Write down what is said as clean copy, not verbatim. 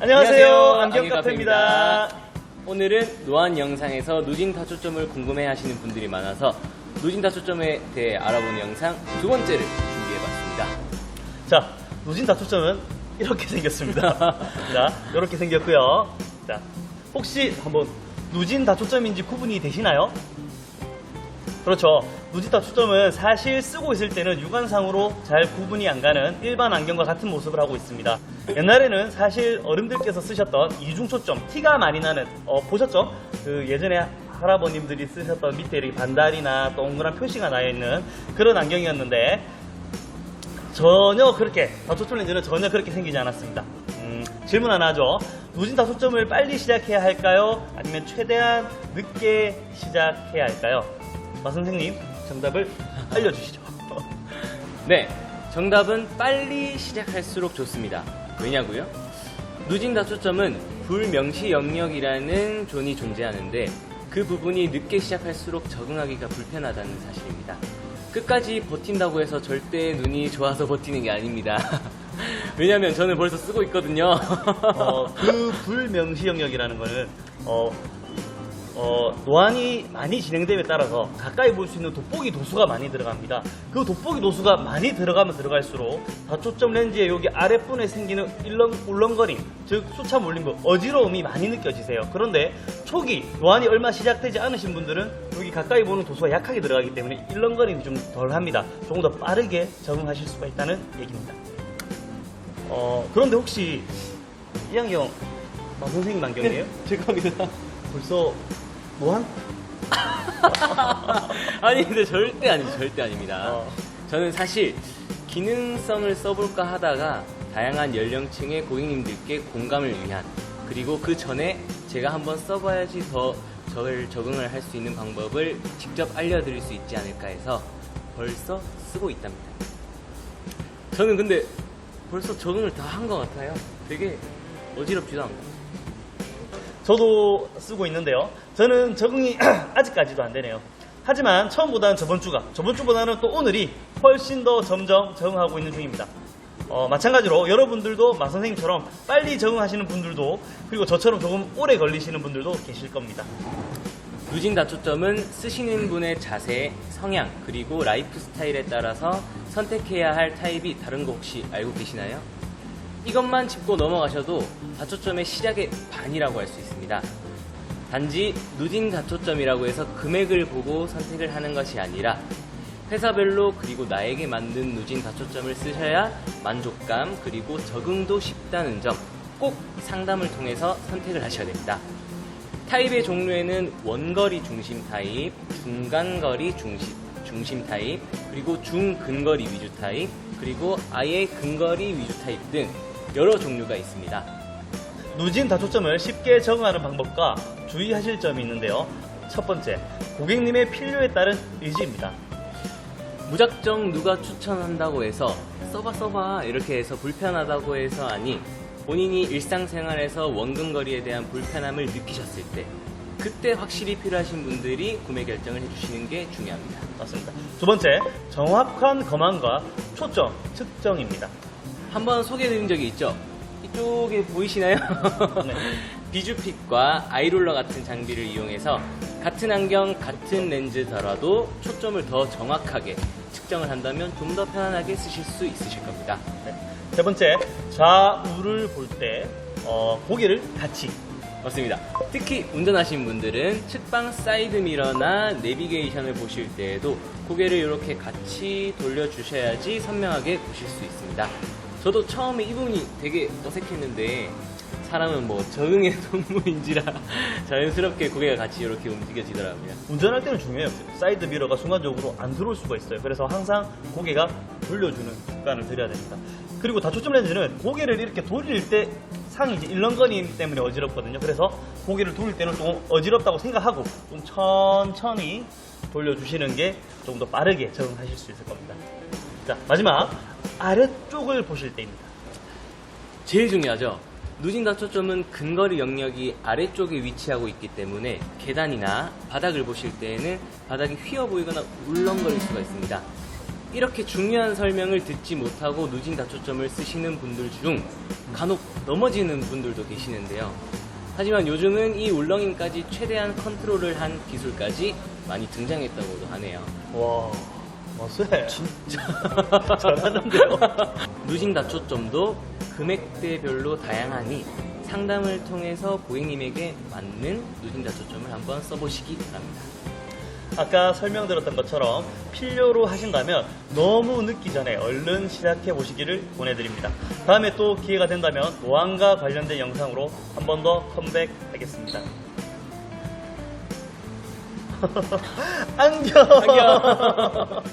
안녕하세요. 안경카페입니다. 오늘은 노안 영상에서 누진 다초점을 궁금해 하시는 분들이 많아서 누진 다초점에 대해 알아보는 영상 두 번째를 준비해봤습니다. 자, 누진 다초점은 이렇게 생겼습니다. 자, 이렇게 생겼고요. 자, 혹시 한번 누진 다초점인지 구분이 되시나요? 그렇죠. 누진 다초점은 사실 쓰고 있을 때는 육안상으로 잘 구분이 안 가는 일반 안경과 같은 모습을 하고 있습니다. 옛날에는 사실 어른들께서 쓰셨던 이중초점, 티가 많이 나는, 보셨죠? 그 예전에 할아버님들이 쓰셨던 밑에 이렇게 반달이나 동그란 표시가 나 있는 그런 안경이었는데 전혀 그렇게, 다초점 렌즈는 전혀 그렇게 생기지 않았습니다. 질문 하나 하죠. 누진 다초점을 빨리 시작해야 할까요? 아니면 최대한 늦게 시작해야 할까요? 마 선생님, 정답을 알려주시죠. 네, 정답은 빨리 시작할수록 좋습니다. 왜냐고요? 누진 다초점은 불명시 영역이라는 존이 존재하는데 그 부분이 늦게 시작할수록 적응하기가 불편하다는 사실입니다. 끝까지 버틴다고 해서 절대 눈이 좋아서 버티는 게 아닙니다. 왜냐면 저는 벌써 쓰고 있거든요. 그 불명시 영역이라는 거는 노안이 많이 진행됨에 따라서 가까이 볼 수 있는 돋보기 도수가 많이 들어갑니다. 그 돋보기 도수가 많이 들어가면 들어갈수록 다초점 렌즈의 여기 아랫부분에 생기는 울렁거림, 즉 수차 몰림부, 어지러움이 많이 느껴지세요. 그런데 초기 노안이 얼마 시작되지 않으신 분들은 여기 가까이 보는 도수가 약하게 들어가기 때문에 일렁거림이 좀 덜합니다. 조금 더 빠르게 적응하실 수가 있다는 얘기입니다. 그런데 혹시 이 안경 마 선생님 안경이에요? 제 겁니다. 벌써 노안? 아니 근데 절대 아닙니다. 저는 사실 기능성을 써볼까 하다가 다양한 연령층의 고객님들께 공감을 위한, 그리고 그 전에 제가 한번 써봐야지 더 저를 적응을 할 수 있는 방법을 직접 알려드릴 수 있지 않을까 해서 벌써 쓰고 있답니다. 저는 근데 벌써 적응을 다 한 것 같아요. 되게 어지럽지도 않고. 저도 쓰고 있는데요. 저는 적응이 아직까지도 안 되네요. 하지만 처음보다는 저번주보다는 또 오늘이 훨씬 더 점점 적응하고 있는 중입니다. 마찬가지로 여러분들도 마 선생님처럼 빨리 적응하시는 분들도, 그리고 저처럼 조금 오래 걸리시는 분들도 계실 겁니다. 누진 다초점은 쓰시는 분의 자세, 성향, 그리고 라이프 스타일에 따라서 선택해야 할 타입이 다른 거 혹시 알고 계시나요? 이것만 짚고 넘어가셔도 다초점의 시작의 반이라고 할 수 있습니다. 단지 누진 다초점이라고 해서 금액을 보고 선택을 하는 것이 아니라 회사별로 그리고 나에게 맞는 누진 다초점을 쓰셔야 만족감 그리고 적응도 쉽다는 점 꼭 상담을 통해서 선택을 하셔야 됩니다. 타입의 종류에는 원거리 중심 타입, 중간거리 중심 타입, 그리고 중근거리 위주 타입, 그리고 아예 근거리 위주 타입 등 여러 종류가 있습니다. 누진 다초점을 쉽게 적응하는 방법과 주의하실 점이 있는데요. 첫 번째, 고객님의 필요에 따른 의지입니다. 무작정 누가 추천한다고 해서 써봐 이렇게 해서 불편하다고 해서 아니, 본인이 일상생활에서 원근거리에 대한 불편함을 느끼셨을 때 그때 확실히 필요하신 분들이 구매 결정을 해주시는 게 중요합니다. 맞습니다. 두 번째, 정확한 검안과 초점 측정입니다. 한번 소개해드린 적이 있죠? 이쪽에 보이시나요? 네. 비주핏과 아이롤러 같은 장비를 이용해서 같은 안경, 같은 렌즈더라도 초점을 더 정확하게 측정을 한다면 좀 더 편안하게 쓰실 수 있으실 겁니다. 네. 세 번째, 좌우를 볼 때 고개를 같이. 맞습니다. 특히 운전하시는 분들은 측방 사이드 미러나 내비게이션을 보실 때에도 고개를 이렇게 같이 돌려주셔야지 선명하게 보실 수 있습니다. 저도 처음에 이 부분이 되게 어색했는데 사람은 뭐 적응의 동물인지라 자연스럽게 고개가 같이 이렇게 움직여지더라고요. 운전할 때는 중요해요. 사이드 미러가 순간적으로 안 들어올 수가 있어요. 그래서 항상 고개가 돌려주는 습관을 들여야 됩니다. 그리고 다초점 렌즈는 고개를 이렇게 돌릴 때 상이 이제 일렁거림 때문에 어지럽거든요. 그래서 고개를 돌릴 때는 좀 어지럽다고 생각하고 좀 천천히 돌려주시는 게 조금 더 빠르게 적응하실 수 있을 겁니다. 자, 마지막 아래쪽을 보실 때입니다. 제일 중요하죠. 누진 다초점은 근거리 영역이 아래쪽에 위치하고 있기 때문에 계단이나 바닥을 보실 때에는 바닥이 휘어 보이거나 울렁거릴 수가 있습니다. 이렇게 중요한 설명을 듣지 못하고 누진 다초점을 쓰시는 분들 중 간혹 넘어지는 분들도 계시는데요. 하지만 요즘은 이 울렁임까지 최대한 컨트롤을 한 기술까지 많이 등장했다고도 하네요. 와, 쎄. 진짜 잘하는데요. 누진 다초점도 금액대별로 다양하니 상담을 통해서 고객님에게 맞는 누진 다초점을 한번 써보시기 바랍니다. 아까 설명드렸던 것처럼 필요로 하신다면 너무 늦기 전에 얼른 시작해 보시기를 권해드립니다. 다음에 또 기회가 된다면 노안과 관련된 영상으로 한 번 더 컴백하겠습니다. 안녕. 안녕.